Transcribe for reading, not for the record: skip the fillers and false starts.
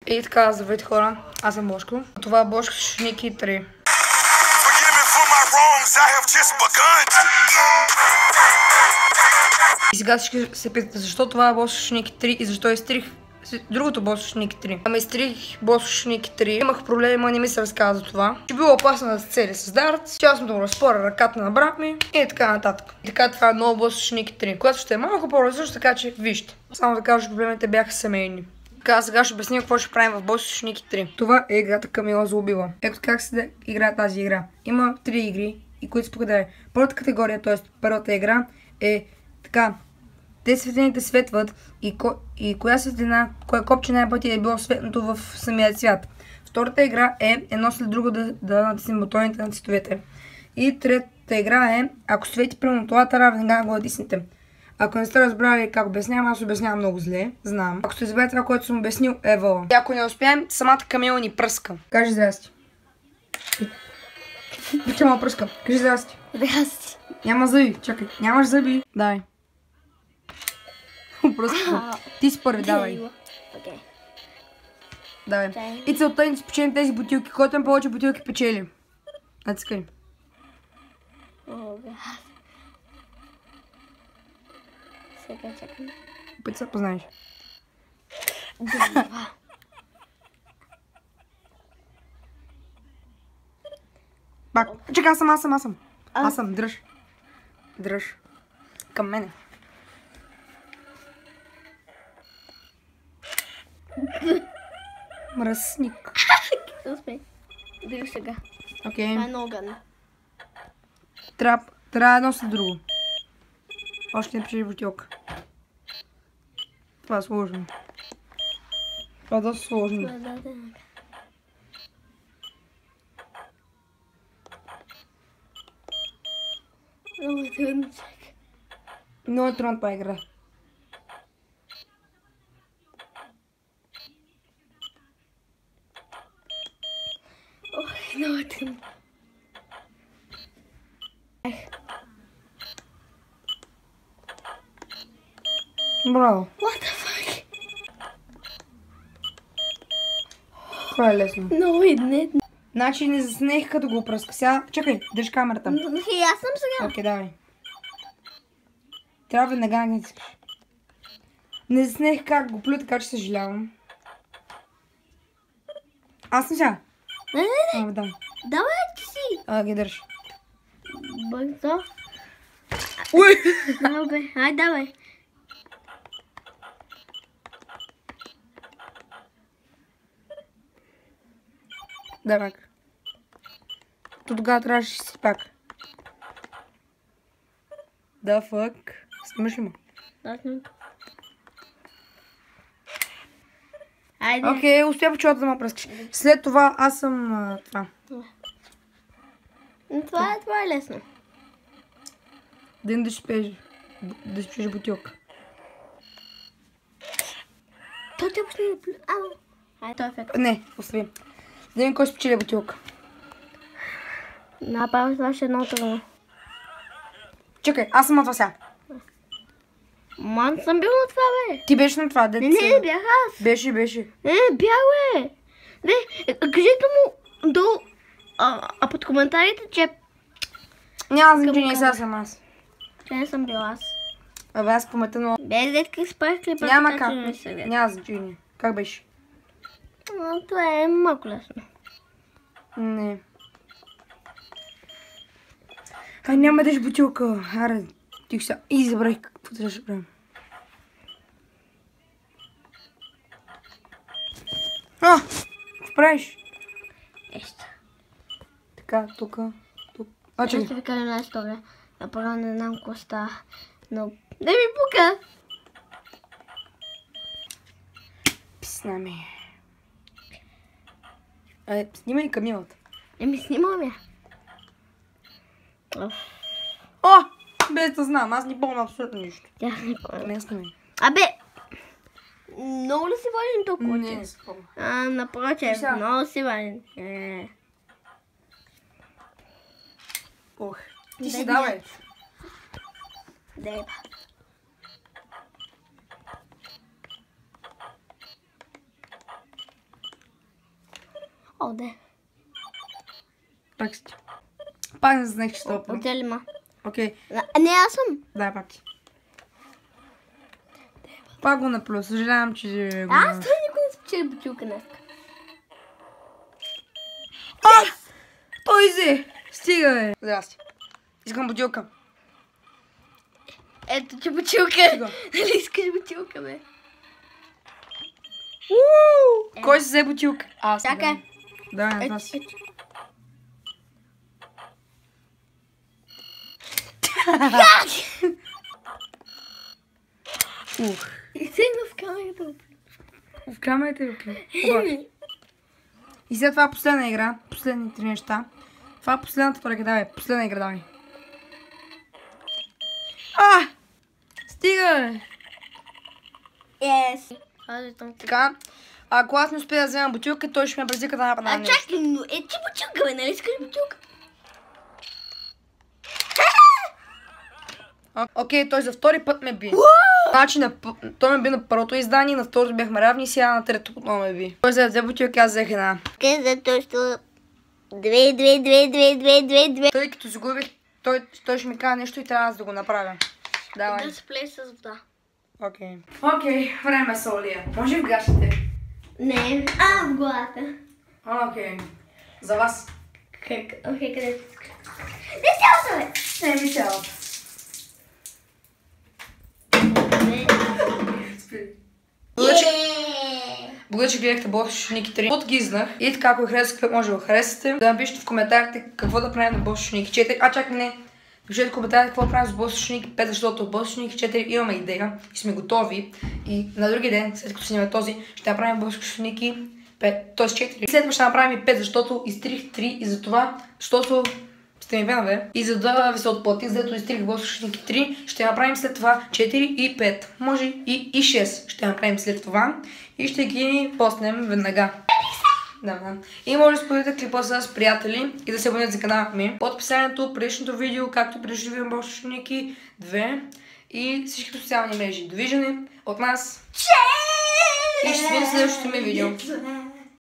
И така, здравейте хора, аз съм Бошко. Това е Бошко с Ники 3. И сега всички се питате защо това е Бошко с Ники 3 и защо изтрих другото Бошко с Ники 3. Ами изтрих Бошко с Ники 3. Имах проблема, не ми се разказа за това. Че било опасно да се цели с дарт, част му разпора ръката на брат ми и така нататък. И така това е ново Бошко с Ники 3, което ще е малко по-различно, така че вижте. Само да кажа, че проблемите бяха семейни. Така, сега ще обясня какво ще правим в Бошко с Ники 3. Това е играта Камила за убила. Ето как се играе тази игра. Има 3 игри, и които се покидае. Първата категория, т.е. първата игра е така. Те светлините светват и коя светлина, кое копче най-пъти е било светнато в самия цвят. Втората игра е едно след друго да натиснем бутоните на цветовете. И третата игра е, ако свети примерно това тара, веднага го натиснете. Ако не сте разбрали как обяснявам, аз обяснявам много зле, знам. Ако сте забравили това, което съм обяснил, е вълна. И ако не успеем, самата Камила ни пръска. Кажи здрасти. Че ма пръска. Кажи здрасти. Здрасти. Няма зъби, чакай. Нямаш зъби. Дай. Пръска. Ти си първи, давай. Окей. Давай. И целта е да спечелим тези бутилки. Който им повече бутилки печели. Натискай. Сега чакам. Опит се познаеш. Два. Пак. Чакай, аз съм. Дръж. Дръж. Към мене. Мръсник. Успей. Дори сега. Окей. Това е много гадно. Трябва едно след друго. Още не пишеш бутилка. Това е сложно. Това е доста сложно. Много е трудно, чакай. Много е трудно това игра. Ох, много е трудно. Браво. What the fuck? Това е лесно. Много е не. Значи не заснех като го пръска. Сега, чакай, държи камерата. И аз съм сега. Окей, давай. Трябва веднага да не искаш. Не заснех как го плю, така че съжалявам. Аз съм сега. Не. Да. Давай ти си. Ги държи. Бързо. Уй! Добре, ай давай. Да, пак. То тогава трябваше си пак. Да, фък. Снимаш ли ме? Айде. Окей, успя по чулата да ме пръскаш. След това аз съм това. Това е лесно. Да спеш бутилка. Той те почне да плю. Ай, той е ефект. Не, остави. Да видим кой спечели бутилка. Направо това ще е много трудно. Чакай, аз съм на това сега. Ман съм бил на това, бе. Ти беше на това, деца. Не, бях аз. Беше. Не, бях, бе. Не, кажете му долу, под коментарите, че... Няма значение, сега съм аз. Че не съм бил аз. Абе, аз помета, но... Без детки спах клипа. Няма как. Няма значение. Как беше? Това е малко лесно. Не. Ай, няма да еш бутилка. Аре, тих сега. И забравих какво трябваше да правим. Какво правиш? Еща. Така, тук. Чакай. Ще ви кажа една история. Направо не знам какво става. Но... Да ми пука! Писна ми. Снимай Камилата. Снимам я. Без да знам, аз не помня абсолютно нищо. Тя не помня. Не снимай. Абе! Много ли си важен толкова? Не си помня. Напротив, много си важен. Ти си давай. Деба. Оде. Пак си. Пак не знаех, че ще опа. Отде ли ма? Окей. Не, аз съм. Дай пак ти. Пак го наплю. Съжалявам, че го... Аз той никой не спечели бутилка днес. Той взе! Стига, бе! Здрасти. Искам бутилка. Ето, че бутилка. Стига. Нали искаш бутилка, бе? Кой си взе бутилка? Аз. Чакай. Да, не знам си. Ух. И седна в камерата. В камерата ви плю. И след това последна игра. Последни 3 неща. Това е последната поръка. Давай. Последна игра, давай. Стига, бе! Yes. Така. Ако аз не успея да взема бутилка, той ще ме предизвика да направя нещо. Чакай, но ти бутилка, бе, нали искаш бутилка? Окей, той за втори път ме би. Значи, той ме би на първото издание, на второто бяхме равни, сега на трето отново ме би. Той взе 2 бутилки, аз взех една. Къде точно? 2. Тъй като загубих, той ще ми каже нещо и трябва аз да го направя. Давай. Да се плей с вода. Окей. Окей, време са, Олия. Може ли в гащите? Не. В главата. Окей. За вас. Окей, къде? Не цялата, бе! Не ми цялата. Благодаря, че гледахте Босошники 3. Подгизнах и така, ако ви харесате, може да го харесате. Да напишете в коментарите какво да правим на Босошники 4. Чакай, не. Пишете в коментарите какво правим с Босошники 5, защото в Босошники 4 имаме идея и сме готови. И на други ден, след като снимаме този, ще направим Босошники 5, т.е. 4. След това ще направим и 5, защото изтрих 3 и за това, защото сте ми вена, бе. И за да ви се отплати, след изтрих Босошники 3, ще направим след това 4 и 5. Може и 6 ще направим след това. И ще ги постнем веднага. Да. И може да споделите клипа с приятели и да се абонирате за канала ми. Под описанието, предишното видео, както и предишното видео Босошники 2 и всички социални мрежи. Довиждане от нас. И ще се видим в следващото ми видео.